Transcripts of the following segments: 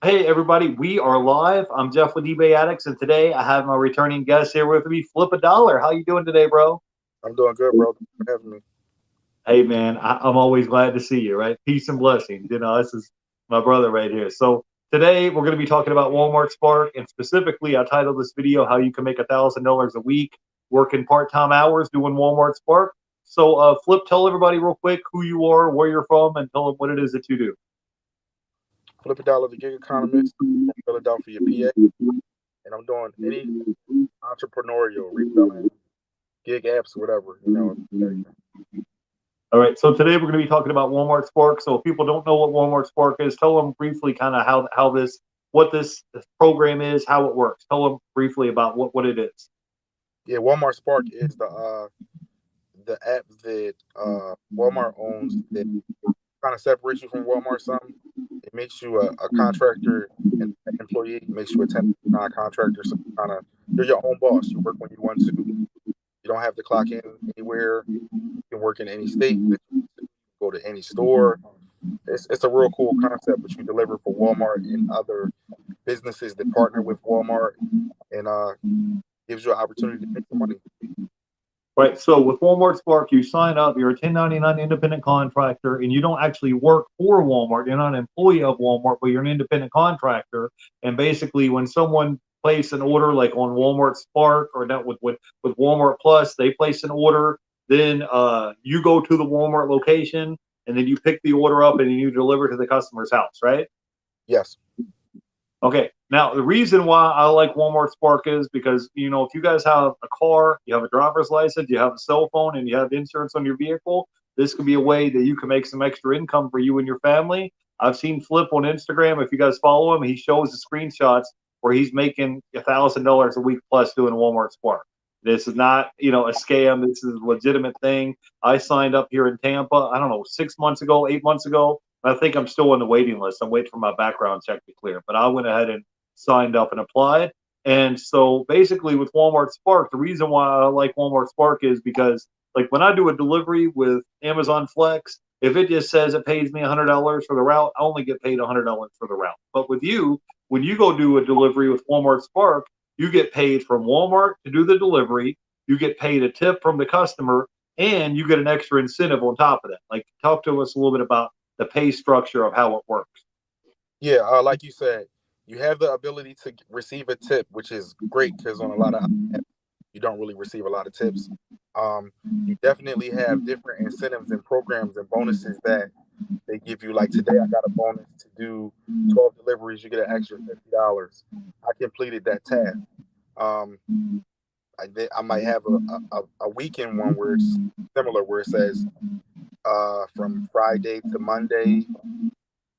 Hey everybody, we are live. I'm Jeff with eBay Addicts, and today I have my returning guest here with me, FlipADollar. How you doing today, bro? I'm doing good, bro. Thanks for having me. Hey man, I'm always glad to see you. Right, peace and blessings. This is my brother right here. So today we're going to be talking about Walmart Spark, and specifically, I titled this video "How You Can Make $1,000 a week working part-time hours doing Walmart Spark." So, Flip, tell everybody real quick who you are, where you're from, and tell them what it is that you do. FlipADollar, the gig economist from Philadelphia, PA, and I'm doing any entrepreneurial reselling, gig apps, whatever, anything. All right, so today we're going to be talking about Walmart Spark. So if people don't know what Walmart Spark is, tell them briefly kind of how this what this program is, how it works. Tell them briefly about what it is. Yeah, Walmart Spark is the app that Walmart owns that kind of separates you from Walmart some. It makes you a contractor and employee, it makes you a 1099 contractor. So you're your own boss. You work when you want to. You don't have to clock in anywhere. You can work in any state. Go to any store. It's a real cool concept, but you deliver for Walmart and other businesses that partner with Walmart, and gives you an opportunity to make some money. Right. So with Walmart Spark, you sign up, you're a 1099 independent contractor, and you don't actually work for Walmart. You're not an employee of Walmart, but you're an independent contractor. And basically, when someone places an order like on Walmart Spark or not with Walmart Plus, they place an order, then you go to the Walmart location and then you pick the order up and you deliver to the customer's house, right? Yes. Okay. Now, the reason why I like Walmart Spark is because, if you guys have a car, you have a driver's license, you have a cell phone, and you have insurance on your vehicle, this could be a way that you can make some extra income for you and your family. I've seen Flip on Instagram. If you guys follow him, he shows the screenshots where he's making $1,000 a week plus doing Walmart Spark. This is not, a scam. This is a legitimate thing. I signed up here in Tampa, I don't know, 6 months ago, 8 months ago. I think I'm still on the waiting list. I'm waiting for my background check to clear, but I went ahead and signed up and applied. And so basically with Walmart Spark, the reason why I like Walmart Spark is because like when I do a delivery with Amazon Flex, if it just says it pays me $100 for the route, I only get paid $100 for the route. But with you, when you go do a delivery with Walmart Spark, you get paid from Walmart to do the delivery. You get paid a tip from the customer, and you get an extra incentive on top of that. Like, talk to us a little bit about the pay structure of how it works. Yeah. Like you said, you have the ability to receive a tip, which is great because on a lot of apps, you don't really receive a lot of tips. You definitely have different incentives and programs and bonuses that they give you. Like today, I got a bonus to do 12 deliveries. You get an extra $50. I completed that task. Um, I might have a weekend one where it's similar, where it says from Friday to Monday,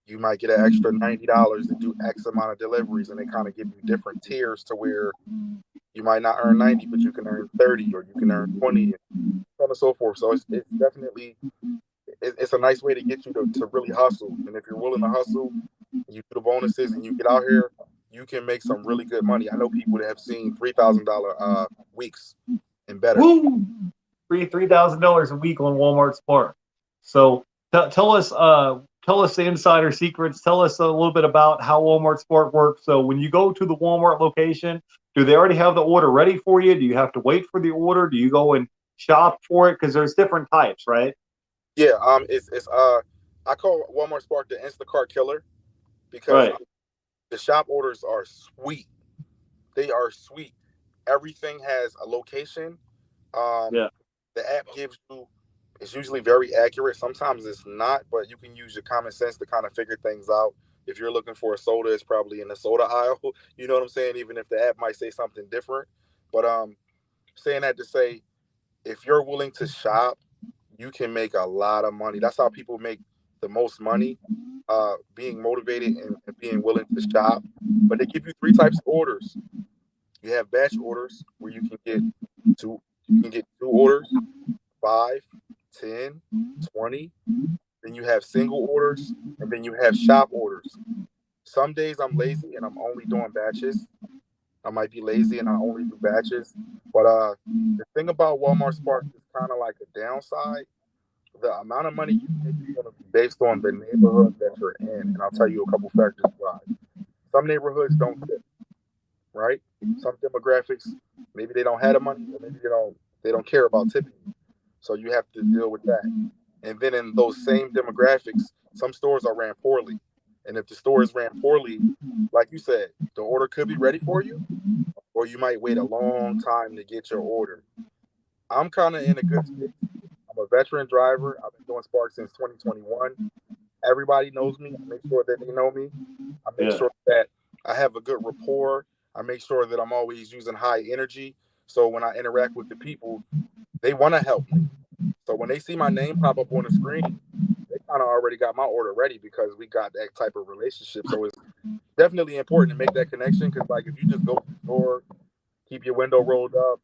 you might get an extra $90 to do X amount of deliveries, and they kind of give you different tiers to where you might not earn 90, but you can earn 30 or you can earn 20, and so on and so forth. So it's definitely it's a nice way to get you to really hustle. And if you're willing to hustle, you do the bonuses and you get out here, you can make some really good money. I know people that have seen $3,000 weeks and better. Woo! $3,000 a week on Walmart Spark. So tell us the insider secrets. Tell us a little bit about how Walmart Spark works. So when you go to the Walmart location, do they already have the order ready for you? Do you have to wait for the order? Do you go and shop for it? Because there's different types, right? Yeah, it's I call Walmart Spark the Instacart killer because Right. the shop orders are sweet. They are sweet. Everything has a location. Um, Yeah. the app gives you, it's usually very accurate. Sometimes it's not, but you can use your common sense to kind of figure things out. If you're looking for a soda, it's probably in the soda aisle. You know what I'm saying? Even if the app might say something different. But saying that to say, if you're willing to shop, you can make a lot of money. That's how people make the most money, being motivated and being willing to shop. But they give you three types of orders. You have batch orders where two you can get two orders, 5, 10, 20. Then you have single orders, and then you have shop orders. Some days I'm lazy and I'm only doing batches. I might be lazy and I only do batches. But the thing about Walmart Spark is kind of like a downside. The amount of money you make is going to be based on the neighborhood that you're in, and I'll tell you a couple factors why. Some neighborhoods don't tip, right? Some demographics, maybe they don't have the money, or maybe they don't care about tipping. So you have to deal with that. And then in those same demographics, some stores are ran poorly. And if the store is ran poorly, like you said, the order could be ready for you, or you might wait a long time to get your order. I'm kind of in a good space. I'm a veteran driver. I've been doing Spark since 2021. Everybody knows me. I make sure that they know me. I make Yeah. sure that I have a good rapport. I make sure that I'm always using high energy. So when I interact with the people, they want to help me. So when they see my name pop up on the screen, they kind of already got my order ready because we got that type of relationship. So it's definitely important to make that connection because, like, if you just go to the store, keep your window rolled up,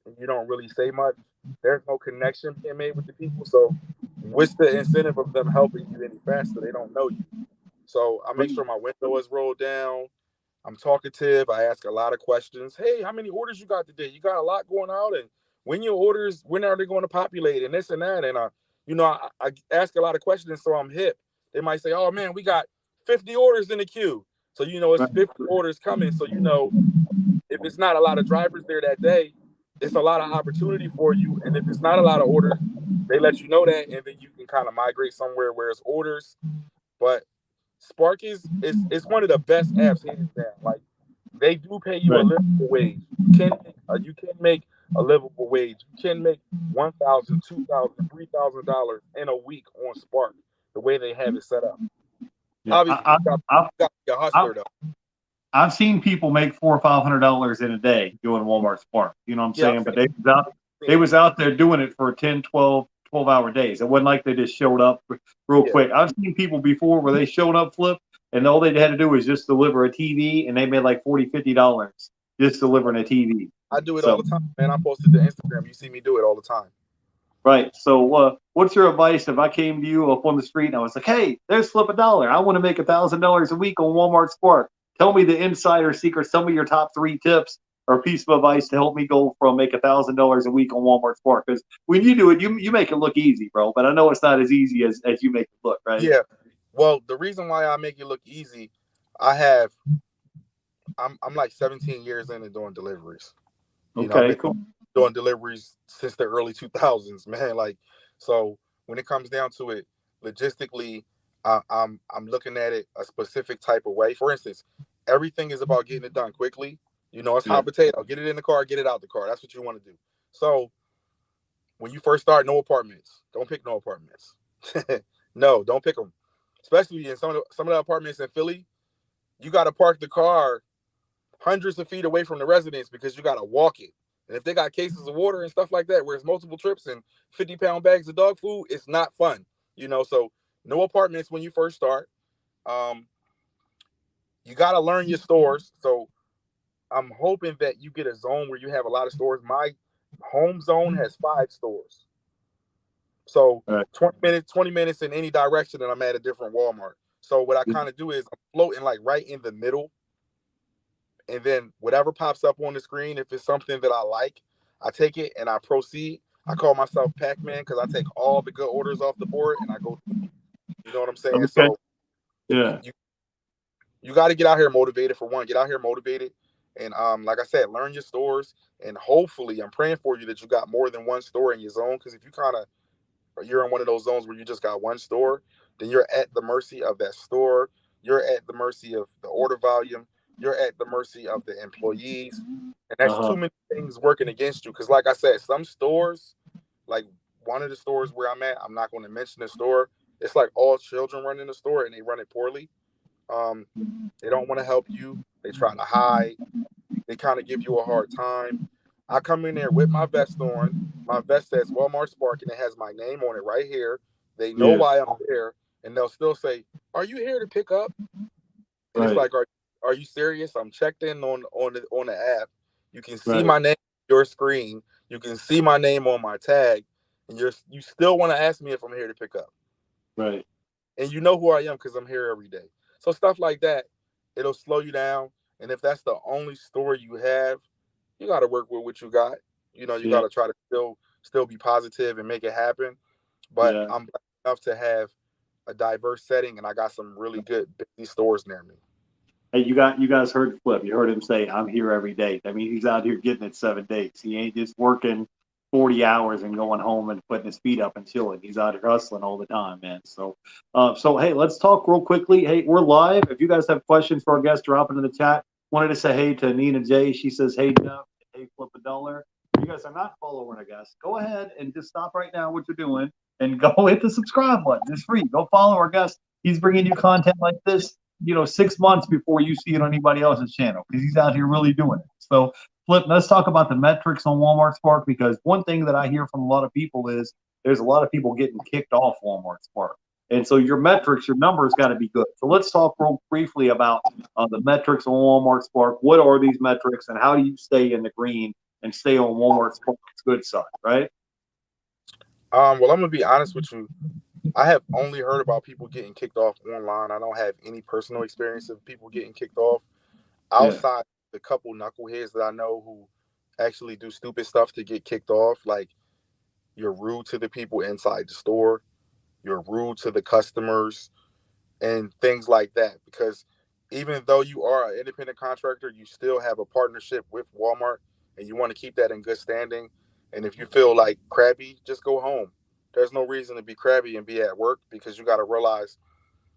and you don't really say much, there's no connection being made with the people. So what's the incentive of them helping you any faster? They don't know you. So I make sure my window is rolled down. I'm talkative. I ask a lot of questions. Hey, how many orders you got today? You got a lot going out, and when are they going to populate, and this and that, and I ask a lot of questions, so I'm hip. They might say, "Oh man, we got 50 orders in the queue," so it's 50 orders coming. So if it's not a lot of drivers there that day, it's a lot of opportunity for you. And if it's not a lot of orders, they let you know that, and then you can kind of migrate somewhere where it's orders. But Spark is one of the best apps hands down. Like they do pay you a Right. livable wage. You can make a livable wage. You can make $1,000, $2,000, $3,000 in a week on Spark. The way they have it set up. Yeah. Obviously, you got to be a I, hustler though. I've seen people make $400 or $500 in a day doing Walmart Spark. You know what I'm Yeah, I've saying? But seen they it. was out there doing it for 10, 12 hour days. It wasn't like they just showed up real Yeah, quick. I've seen people before where they showed up, Flip, and all they had to do was just deliver a TV, and they made like $40, $50 just delivering a TV. I do it all So the time, man. I posted to Instagram. You see me do it all the time. right. So what's your advice if I came to you up on the street and I was like, hey, there's FlipADollar. I want to make $1,000 a week on Walmart Spark. Tell me the insider secrets. Tell me your top 3 tips or piece of advice to help me go from make $1,000 a week on Walmart Spark. Because when you do it, you make it look easy, bro. But I know it's not as easy as you make it look, right? Yeah. Well, the reason why I make it look easy, I have I'm like 17 years into doing deliveries. I've Okay, been cool. doing deliveries since the early 2000s, man. Like, so when it comes down to it, logistically, I'm looking at it a specific type of way. For instance, everything is about getting it done quickly. It's Yeah. hot potato. Get it in the car, get it out the car. That's what you want to do. So when you first start, no apartments. Don't pick no apartments. No, don't pick them. Especially in some of the apartments in Philly, you got to park the car hundreds of feet away from the residence because you got to walk it. And if they got cases of water and stuff like that, where it's multiple trips and 50-pound bags of dog food, it's not fun. So no apartments when you first start. Um, you got to learn your stores. So I'm hoping that you get a zone where you have a lot of stores. My home zone has 5 stores. So All right. 20 minutes in any direction, and I'm at a different Walmart. So what I kind of do is I'm floating like right in the middle, and then whatever pops up on the screen, if it's something that I like, I take it and I proceed. I call myself Pac-Man because I take all the good orders off the board and I go. You know what I'm saying? Okay. So you Yeah. you, you got to get out here motivated for one. Get out here motivated, and like I said, learn your stores. And hopefully, I'm praying for you that you got more than one store in your zone. Because if you kind of you're in one of those zones where you just got one store, then you're at the mercy of that store. You're at the mercy of the order volume. You're at the mercy of the employees. And that's Uh-huh. too many things working against you. Because, like I said, some stores, like one of the stores where I'm at, I'm not going to mention the store. It's like all children running the store and they run it poorly. Um, they don't want to help you. They try to hide. They kind of give you a hard time. I come in there with my vest on. My vest says Walmart Spark and it has my name on it right here. They know Yeah. why I'm there, and they'll still say, "Are you here to pick up?" And it's Right. like, "Are you serious?" I'm checked in on the app. You can see Right. my name on your screen. You can see my name on my tag, and you still want to ask me if I'm here to pick up. Right. And you know who I am because I'm here every day. So stuff like that, it'll slow you down. And if that's the only store you have, you got to work with what you got. You got Yeah. to try to still be positive and make it happen. But Yeah. I'm blessed enough to have a diverse setting, and I got some really good busy stores near me. Hey, you guys heard Flip. You heard him say, "I'm here every day." I mean, he's out here getting it 7 days. He ain't just working 40 hours and going home and putting his feet up and chilling. He's out here hustling all the time, man. So hey, let's talk real quickly. Hey, we're live. If you guys have questions for our guests, drop it in the chat. Wanted to say hey to Nina J. She says, "Hey Jeff, hey FlipADollar." If you guys are not following our guests, go ahead and just stop right now what you're doing and go hit the subscribe button. It's free. Go follow our guest. He's bringing you content like this, 6 months before you see it on anybody else's channel, because he's out here really doing it. So, Flip, let's talk about the metrics on Walmart Spark, because one thing that I hear from a lot of people is there's a lot of people getting kicked off Walmart Spark. And so your metrics, your numbers got to be good. So let's talk real briefly about the metrics on Walmart Spark. What are these metrics, and how do you stay in the green and stay on Walmart Spark's good side, right? Well, I'm gonna be honest with you. I have only heard about people getting kicked off online. I don't have any personal experience of people getting kicked off Yeah, outside the couple knuckleheads that I know who actually do stupid stuff to get kicked off. Like, you're rude to the people inside the store, you're rude to the customers, and things like that. Because even though you are an independent contractor, you still have a partnership with Walmart, and you want to keep that in good standing. And if you feel like crabby, just go home. There's no reason to be crabby and be at work, because you got to realize,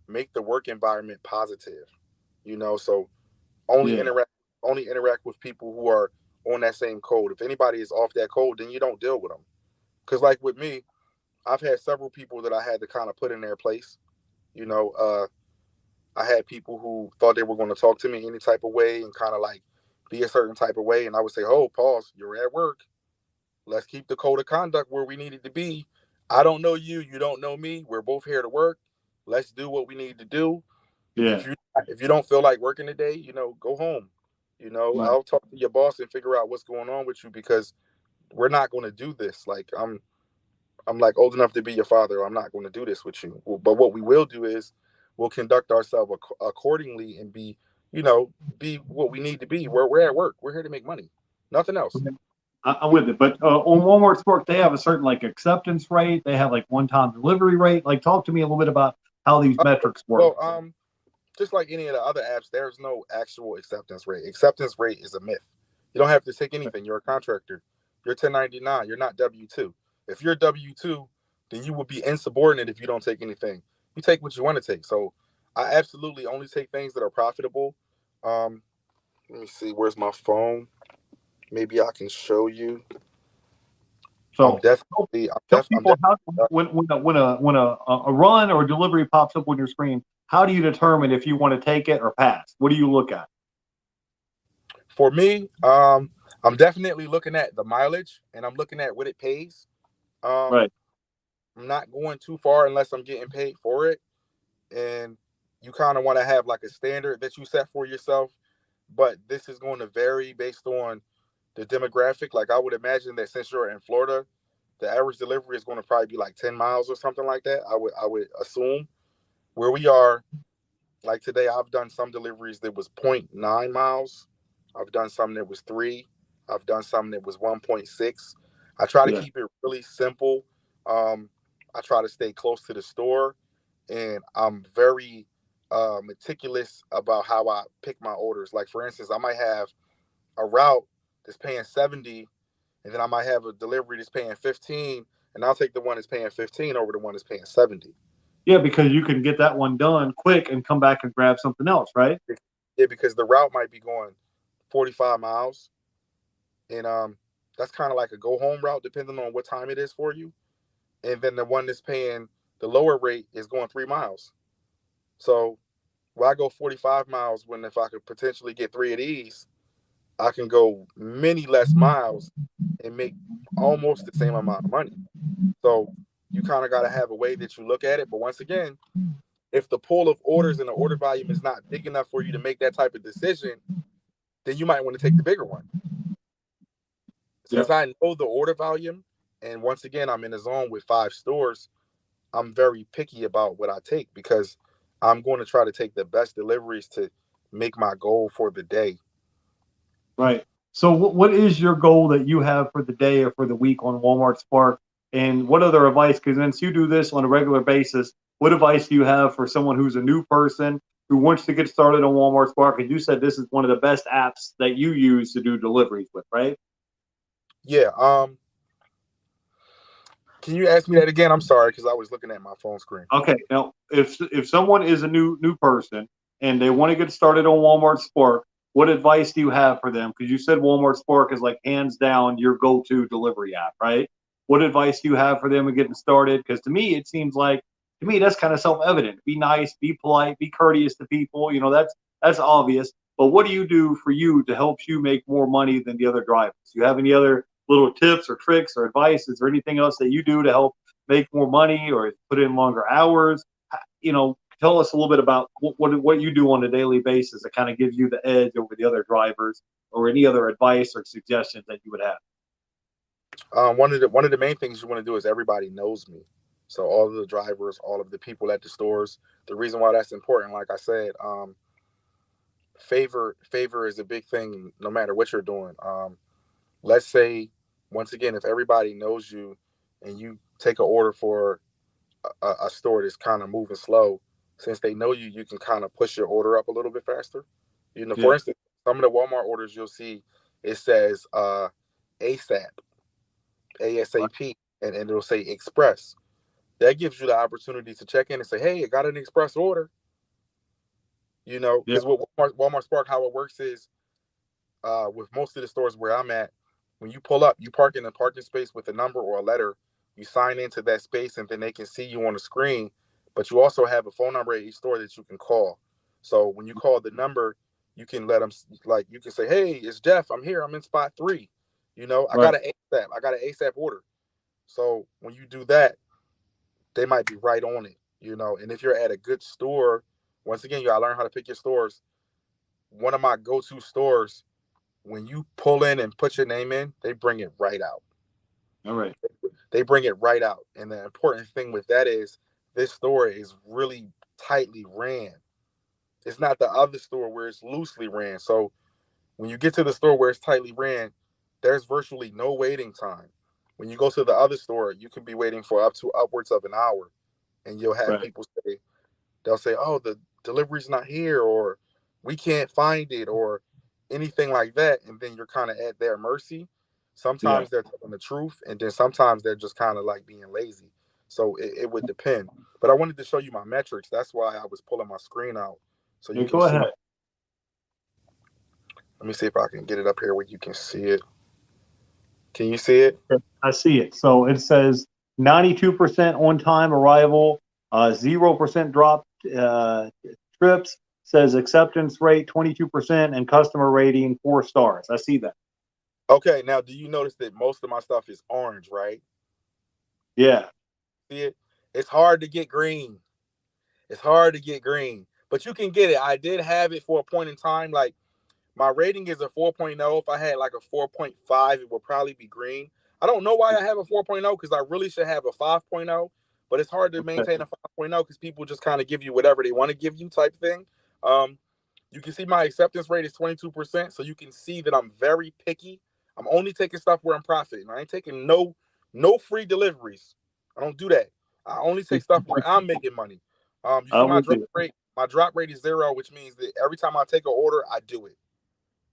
make the work environment positive. So only yeah, interact only interact with people who are on that same code. If anybody is off that code, then you don't deal with them. Because like with me, I've had several people that I had to kind of put in their place. You know, I had people who thought they were going to talk to me any type of way and kind of like be a certain type of way, and I would say, "Oh, pause. You're at work. Let's keep the code of conduct where we need it to be. I don't know you. You don't know me. We're both here to work. Let's do what we need to do. yeah, If you don't feel like working today, go home. right. I'll talk to your boss and figure out what's going on with you, because we're not going to do this. Like, I'm like old enough to be your father. I'm not going to do this with you. But what we will do is we'll conduct ourselves accordingly and be what we need to be. We're at work. We're here to make money. Nothing else. I'm with it. But on Walmart Spark, they have a certain like acceptance rate. They have like one-time delivery rate. Like, talk to me a little bit about how these Uh, metrics work. well, just like any of the other apps, there's no actual acceptance rate. Acceptance rate is a myth. You don't have to take anything. You're a contractor. You're 1099. You're not W-2. If you're W-2, then you will be insubordinate if you don't take anything. You take what you want to take. So I absolutely only take things that are profitable. Um, Let me see. Where's my phone? Maybe I can show you. I'm So definitely, I'm tell def, I'm people def. how when a run or delivery pops up on your screen, how do you determine if you want to take it or pass? What do you look at? For me, I'm definitely looking at the mileage, and I'm looking at what it pays. Um, Right. I'm not going too far unless I'm getting paid for it. And you kind of want to have like a standard that you set for yourself. But this is going to vary based on the demographic. Like, I would imagine that since you're in Florida, the average delivery is going to probably be like 10 miles or something like that. I would assume. Where we are, like today, I've done some deliveries that was zero point 0.9 miles. I've done some that was 3. I've done some that was 1.6. I try to Yeah. keep it really simple. Um, I try to stay close to the store, and I'm very meticulous about how I pick my orders. Like, for instance, I might have a route that's paying 70, and then I might have a delivery that's paying 15, and I'll take the one that's paying 15 over the one that's paying 70. Yeah, because you can get that one done quick and come back and grab something else, right? Yeah, because the route might be going 45 miles, and that's kind of like a go home route depending on what time it is for you. And then the one that's paying the lower rate is going 3 miles. So, why go 45 miles when if I could potentially get 3 of these, I can go many less miles and make almost the same amount of money. So you kind of got to have a way that you look at it. But once again, if the pool of orders and the order volume is not big enough for you to make that type of decision, then you might want to take the bigger one. Yeah. Since I know the order volume, and once again, I'm in a zone with 5 stores, I'm very picky about what I take, because I'm going to try to take the best deliveries to make my goal for the day. Right. So what is your goal that you have for the day or for the week on Walmart Spark? And what other advice? Because since you do this on a regular basis, what advice do you have for someone who's a new person who wants to get started on Walmart Spark, and you said this is one of the best apps that you use to do deliveries with, right? Yeah. Can you ask me that again? I'm sorry because I was looking at my phone screen. Okay. Now, if someone is a new person and they want to get started on Walmart Spark, what advice do you have for them? Because you said Walmart Spark is like hands down your go-to delivery app, right? What advice do you have for them in getting started? Because to me, it seems like to me that's kind of self-evident. Be nice, be polite, be courteous to people. You know, that's obvious. But what do you do for you to help you make more money than the other drivers? Do you have any other little tips or tricks or advice? Is there anything else that you do to help make more money or put in longer hours? You know, tell us a little bit about what you do on a daily basis that kind of gives you the edge over the other drivers, or any other advice or suggestions that you would have. One of the main things you want to do is everybody knows me. So all of the drivers, all of the people at the stores. The reason why that's important, like I said, favor is a big thing no matter what you're doing. Let's say once again, if everybody knows you and you take an order for a store that's kind of moving slow, since they know you, you can kind of push your order up a little bit faster. You know, for Yeah. instance, some of the Walmart orders you'll see it says ASAP, Right. ASAP, and it'll say Express. That gives you the opportunity to check in and say, "Hey, I got an Express order." You know, Yeah. because what Walmart Spark, how it works is with most of the stores where I'm at, when you pull up, you park in a parking space with a number or a letter. You sign into that space, and then they can see you on the screen. But you also have a phone number at each store that you can call. So when you call the number, you can let them like you can say, "Hey, it's Jeff. I'm here. I'm in spot 3. You know, I Right. got an ASAP. I got an ASAP order." So when you do that, they might be right on it. You know, and if you're at a good store, once again, you gotta learn how to pick your stores. One of my go-to stores, when you pull in and put your name in, they bring it right out. All right. They bring it right out. And the important thing with that is this store is really tightly ran. It's not the other store where it's loosely ran. So when you get to the store where it's tightly ran, there's virtually no waiting time. When you go to the other store, you can be waiting for up to upwards of an hour. And you'll have Right. people say, they'll say, "Oh, the delivery's not here," or "We can't find it," or anything like that. And then you're kind of at their mercy. Yeah. Sometimes they're telling the truth, and then sometimes they're just kind of like being lazy. So it would depend. But I wanted to show you my metrics. That's why I was pulling my screen out so you Yeah. can Go see. ahead. Let me see if I can get it up here where you can see it. Can you see it? I see it. So it says 92% on time arrival, 0% drop trips, says acceptance rate 22%, and customer rating 4 stars. I see that. Okay. Now, do you notice that most of my stuff is orange, right? Yeah. See it? It's hard to get green. It's hard to get green, but you can get it. I did have it for a point in time. Like my rating is a 4.0. If I had like a 4.5, it would probably be green. I don't know why I have a 4.0 because I really should have a 5.0, but it's hard to Okay. maintain a 5.0 because people just kind of give you whatever they want to give you type thing. Um, you can see my acceptance rate is 22%, so you can see that I'm very picky. I'm only taking stuff where I'm profiting. I ain't taking no free deliveries. I don't do that. I only take stuff where I'm making money. You see I'm my with drop you. rate. My drop rate is 0, which means that every time I take an order, I do it.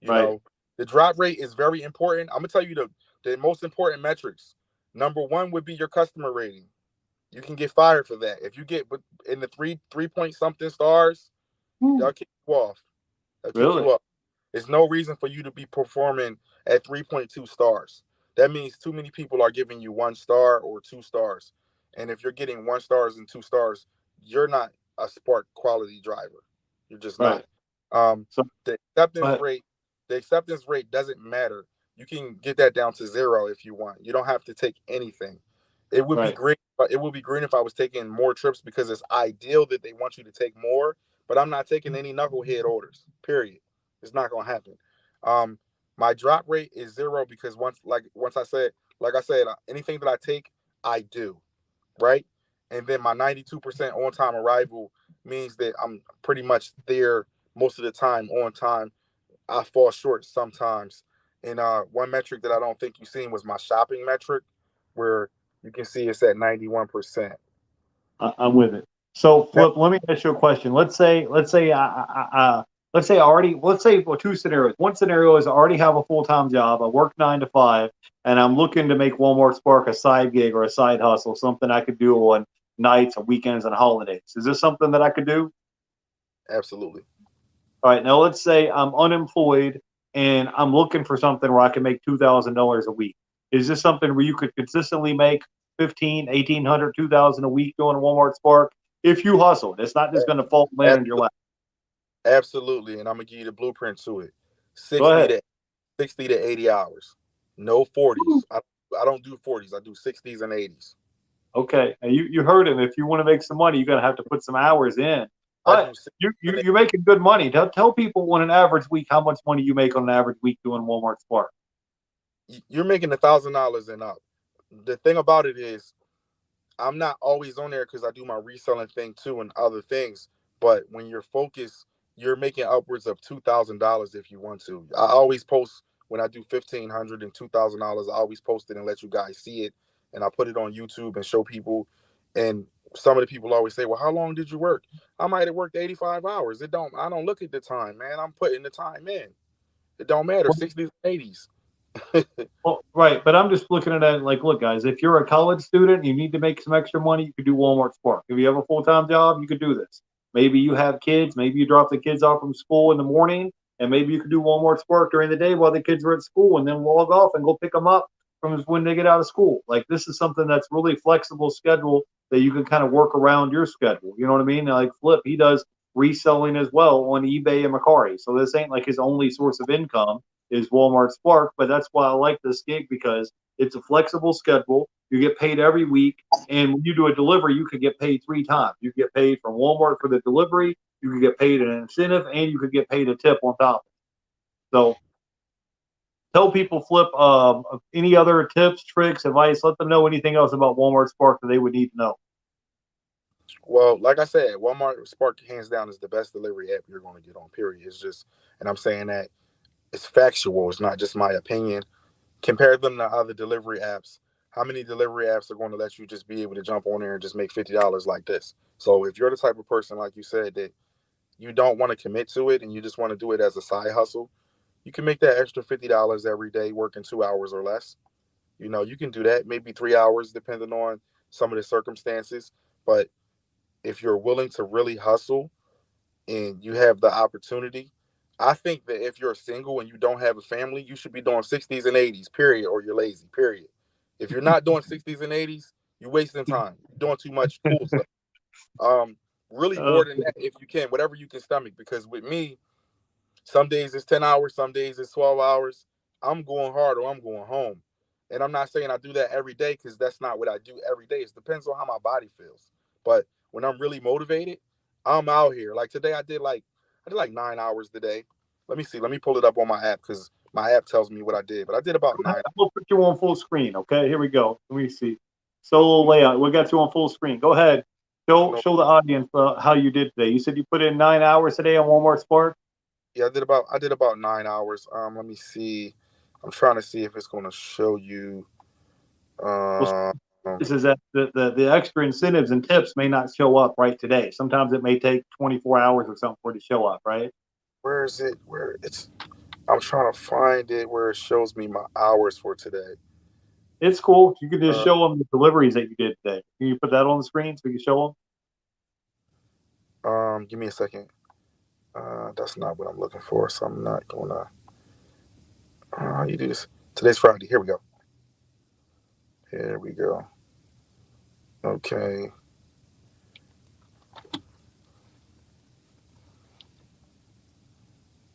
You Right. know, the drop rate is very important. I'm gonna tell you the most important metrics. Number one would be your customer rating. You can get fired for that. If you get in the three point something stars, they'll kick you off. They'll kick Really? you off. There's no reason for you to be performing at 3.2 stars. That means too many people are giving you 1 star or 2 stars. And if you're getting 1 stars and 2 stars, you're not a Spark quality driver. You're just Right. not. Um, So, the acceptance but rate, the acceptance rate doesn't matter. You can get that down to 0 if you want. You don't have to take anything. It would be right. great. It would be great if I was taking more trips because it's ideal that they want you to take more. But I'm not taking any knucklehead orders. Period. It's not gonna happen. Um, my drop rate is 0 because once I said, like I said, anything that I take, I do, right? And then my 92% on time arrival means that I'm pretty much there most of the time on time. I fall short sometimes. And one metric that I don't think you've seen was my shopping metric, where you can see it's at 91%. I'm with it. So Now, Flip, let me ask you a question. Let's say I already, let's say well, two scenarios. One scenario is I already have a full-time job. I work 9 to 5, and I'm looking to make Walmart Spark a side gig or a side hustle, something I could do on nights and weekends and holidays. Is this something that I could do? absolutely. All right, now let's say I'm unemployed and I'm looking for something where I can make $2,000 a week. Is this something where you could consistently make 15, 1,800, 2,000 a week doing Walmart Spark if you hustle? It's not just going to fall land in your lap. Absolutely, and I'm gonna give you the blueprint to it. Go 60 ahead. to 80 hours. No 40s. I don't do 40s. I do 60s and 80s. Okay, and you heard him. If you want to make some money, you're going to have to put some hours in. I But do 60s and you're making good money. Tell people on an average week how much money you make on an average week doing Walmart Spark. you're making $1,000 and up. The thing about it is, I'm not always on there because I do my reselling thing too and other things. But when you're focused, you're making upwards of $2,000 if you want to. I always post when I do 1,500 and $2,000. I always post it and let you guys see it, and I put it on YouTube and show people. And some of the people always say, "Well, how long did you work?" I might have worked 85 hours. It don't. I don't look at the time, man. I'm putting the time in. It don't matter. 60s, 80s. Well, right, but I'm just looking at it like, look, guys, if you're a college student, you need to make some extra money, you could do Walmart Spark. If you have a full-time job, you could do this. Maybe you have kids, maybe you drop the kids off from school in the morning, and maybe you could do Walmart Spark during the day while the kids are at school, and then log off and go pick them up from when they get out of school. Like this is something that's really flexible schedule that you can kind of work around your schedule. You know what I mean? Like Flip, he does reselling as well on eBay and Macari, so this ain't like his only source of income is Walmart Spark. But that's why I like this gig because it's a flexible schedule. You get paid every week. And when you do a delivery, you could get paid 3 times. You get paid from Walmart for the delivery, you could get paid an incentive, and you could get paid a tip on top. So tell people, Flip, any other tips, tricks, advice, let them know anything else about Walmart Spark that they would need to know. Well, like I said, Walmart Spark hands down is the best delivery app you're going to get on. Period. It's just, and I'm saying that it's factual. It's not just my opinion. Compare them to other delivery apps. How many delivery apps are going to let you just be able to jump on there and just make $50 like this? So if you're the type of person, like you said, that you don't want to commit to it and you just want to do it as a side hustle, you can make that extra $50 every day working 2 hours or less. You know, you can do that, maybe 3 hours, depending on some of the circumstances. But if you're willing to really hustle and you have the opportunity, I think that if you're single and you don't have a family, you should be doing 60s and 80s, period, or you're lazy, period. If you're not doing 60s and 80s, you're wasting time. You're doing too much cool stuff. Um, Really Uh, more than that if you can, whatever you can stomach. Because with me, some days it's 10 hours, some days it's 12 hours. I'm going hard or I'm going home. And I'm not saying I do that every day because that's not what I do every day. It depends on how my body feels. But when I'm really motivated, I'm out here. Like today I did like 9 hours today. Let me see. Let me pull it up on my app because my app tells me what I did. But I did about I'm nine. gonna put you on full screen. Okay, here we go. Let me see. Solo layout. We got you on full screen. Go ahead. Show No, show the audience how you did today. You said you put in 9 hours today on Walmart Spark. yeah, I did about 9 hours. Let me see. I'm trying to see if it's gonna show you. Well, Um, this is that the extra incentives and tips may not show up right today. Sometimes it may take 24 hours or something for it to show up, right? where is it? Where it's I'm trying to find it where it shows me my hours for today. It's cool. You can just Uh, show them the deliveries that you did today. Can you put that on the screen so we can show them? Give me a second. That's not what I'm looking for, so I'm not gonna. You do this. Today's Friday. Here we go. Here we go. Okay.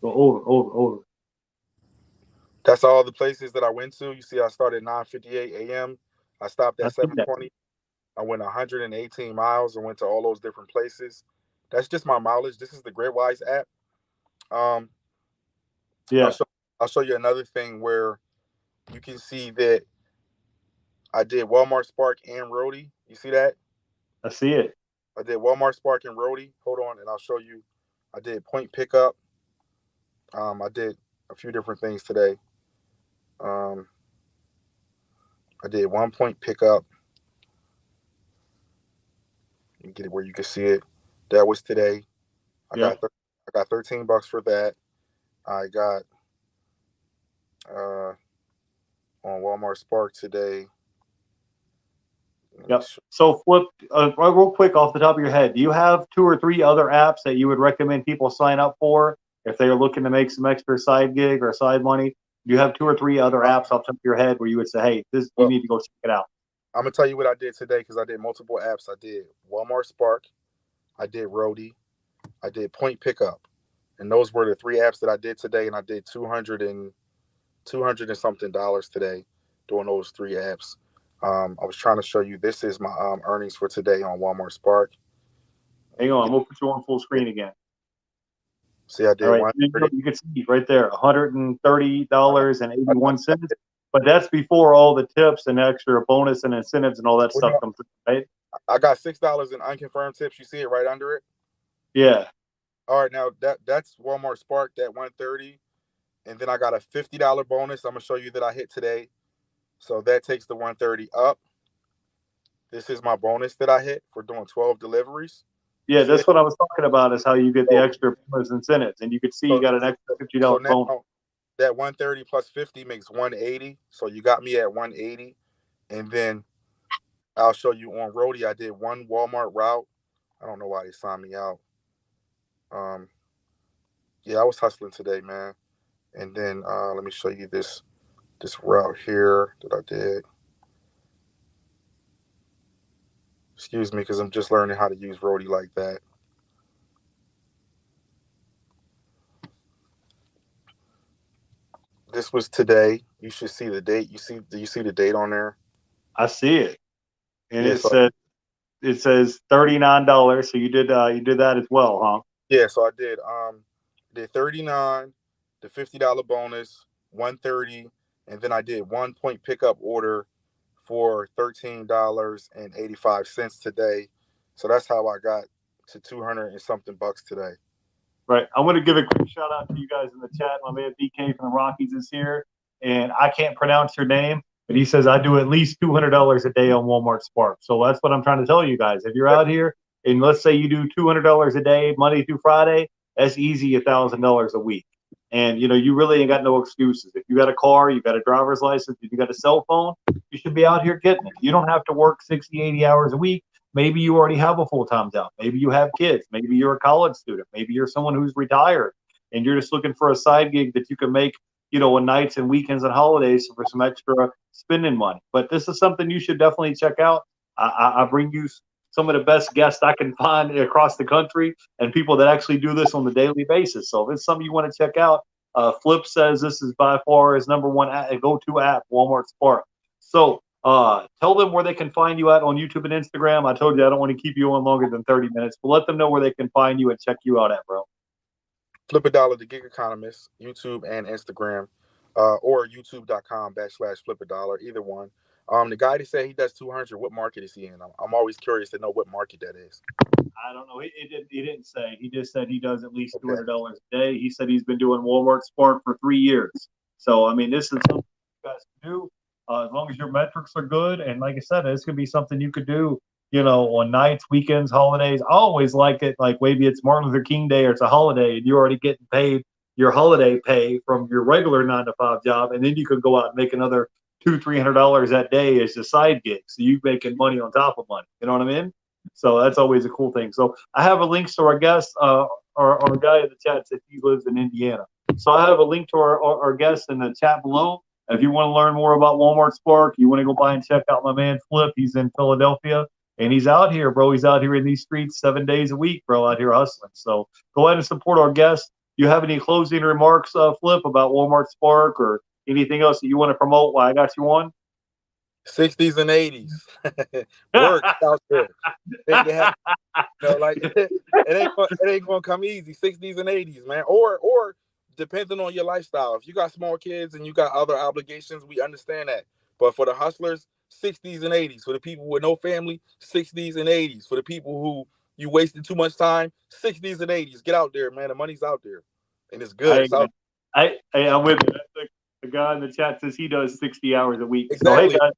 Go over. That's all the places that I went to. You see, I started at 9:58 a.m. I stopped I at see that. 7:20. I went 118 miles and went to all those different places. That's just my mileage. This is the GridWise app. Um, I'll Yeah, show. I'll show you another thing where you can see that I did Walmart Spark and Roadie. You see that? I see it. I did Walmart Spark and Roadie. Hold on, and I'll show you. I did point pickup. I did a few different things today. Um, I did 1 point pickup. You get it where you can see it. That was today. I Yeah. got I got $13 for that. I got uh on Walmart Spark today. Let me Yep. show. So Flip, real quick off the top of your head, do you have 2 or 3 other apps that you would recommend people sign up for if they're looking to make some extra side gig or side money? Do you have 2 or 3 other apps off the top of your head where you would say, hey, this you Well, need to go check it out? I'm gonna tell you what I did today because I did multiple apps. I did Walmart Spark, I did Roadie, I did Point Pickup, and those were the 3 apps that I did today. And I did 200 and something dollars today doing those 3 apps. I was trying to show you. This is my earnings for today on Walmart Spark. Hang on, Yeah, I'm gonna put you on full screen again. see, I All did right, one. you can see right there, $130.81. I, But that's before all the tips and extra bonus and incentives and all that well, stuff no, comes through, right? I got $6 in unconfirmed tips. You see it right under it. Yeah. All right, now that's Walmart Spark, that 130, and then I got a $50 bonus. I'm gonna show you that I hit today. So that takes the 130 up. This is my bonus that I hit for doing 12 deliveries. You Yeah, see it? that's what I was talking about is how you get the So extra bonus incentives. And you could see you so, got an extra so $50 bonus. now that 130 plus 50 makes 180. So you got me at 180. And then I'll show you on Roadie, I did one Walmart route. I don't know why they signed me out. Um, yeah, I was hustling today, man. And then let me show you this route here that I did. Excuse me, because I'm just learning how to use Roadie like that. This was today. You should see the date. Do you see the date on there? I see it. And Yeah, it says $39. So you did that as well, huh? so I did 39, the $50 bonus, 130, and then I did 1 point pickup order for $13.85 today. So that's how I got to 200 and something bucks today. Right. I want to give a quick shout out to you guys in the chat. My man BK from the Rockies is here, and I can't pronounce your name, but he says I do at least $200 a day on Walmart Spark. So that's what I'm trying to tell you guys. If you're out here and let's say you do $200 a day, Monday through Friday, that's easy $1,000 a week. And you really ain't got no excuses. If you got a car, you got a driver's license, if you got a cell phone, you should be out here getting it. You don't have to work 60, 80 hours a week. Maybe you already have a full-time job. Maybe you have kids. Maybe you're a college student. Maybe you're someone who's retired and you're just looking for a side gig that you can make, on nights and weekends and holidays for some extra spending money. But this is something you should definitely check out. I bring you some of the best guests I can find across the country and people that actually do this on a daily basis. So if it's something you want to check out, Flip says this is by far his number one go-to app, Walmart Spark. So tell them where they can find you at on YouTube and Instagram. I told you I don't want to keep you on longer than 30 minutes, but let them know where they can find you and check you out at, bro. FlipADollar, the gig economist, YouTube and Instagram, or youtube.com/FlipADollar, either one. The guy that said he does 200, what market is he in? I'm always curious to know what market that is. I don't know. He didn't say. He just said he does at least Okay. $200 a day. He said he's been doing Walmart Spark for 3 years. So I mean, this is something you guys can do as long as your metrics are good. And like I said, this could be something you could do. On nights, weekends, holidays. I always like it. Like maybe it's Martin Luther King Day or it's a holiday, and you're already getting paid your holiday pay from your regular 9 to 5 job, and then you could go out and make another $200-300 that day as a side gig. So you making money on top of money. You know what I mean? So that's always a cool thing. So I have a link to our guest, our guy in the chat said he lives in Indiana. So I have a link to our guest in the chat below. If you want to learn more about Walmart Spark, you want to go by and check out my man Flip. He's in Philadelphia, and he's out here, bro. He's out here in these streets 7 days a week, bro, out here hustling. So go ahead and support our guest. You have any closing remarks, Flip, about Walmart Spark or anything else that you want to promote while I got you on? 60s and 80s. Work out there. Make it happen. Like it ain't gonna come easy. 60s and 80s, man. Or depending on your lifestyle. If you got small kids and you got other obligations, we understand that. But for the hustlers, 60s and 80s. For the people with no family, 60s and 80s. For the people who you wasted too much time, 60s and 80s. Get out there, man. The money's out there. And it's good. It's out. I'm with you. The guy in the chat says he does 60 hours a week. So, hey, Exactly. guys.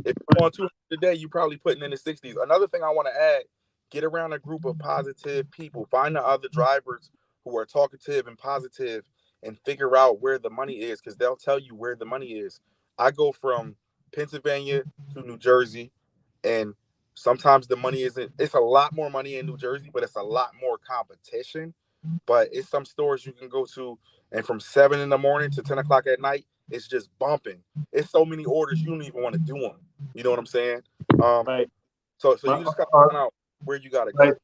If you're on 200 a day, you're probably putting in the 60s. Another thing I want to add, get around a group of positive people. Find the other drivers who are talkative and positive, and figure out where the money is, because they'll tell you where the money is. I go from Pennsylvania to New Jersey, and sometimes the money isn't. It's a lot more money in New Jersey, but it's a lot more competition. But it's some stores you can go to, and from 7 in the morning to 10 o'clock at night, it's just bumping. It's so many orders you don't even want to do them. You know what I'm saying? Um, Right. so you just gotta find out where you gotta Right. go.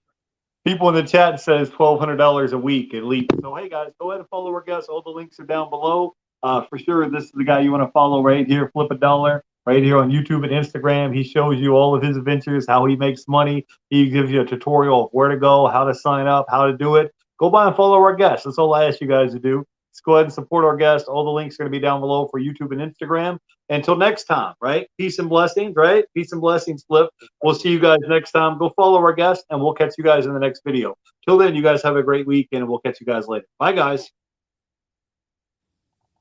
People in the chat says $1,200 a week at least. So hey guys, go ahead and follow our guests. All the links are down below. For sure, this is the guy you want to follow right here, FlipADollar, right here on YouTube and Instagram. He shows you all of his adventures, how he makes money. He gives you a tutorial of where to go, how to sign up, how to do it. Go by and follow our guests. That's all I ask you guys to do. Let's go ahead and support our guests. All the links are going to be down below for YouTube and Instagram. Until next time, right? Peace and blessings, right? Peace and blessings, Flip. We'll see you guys next time. Go follow our guests, and we'll catch you guys in the next video. Till then, you guys have a great week, and we'll catch you guys later. Bye, guys.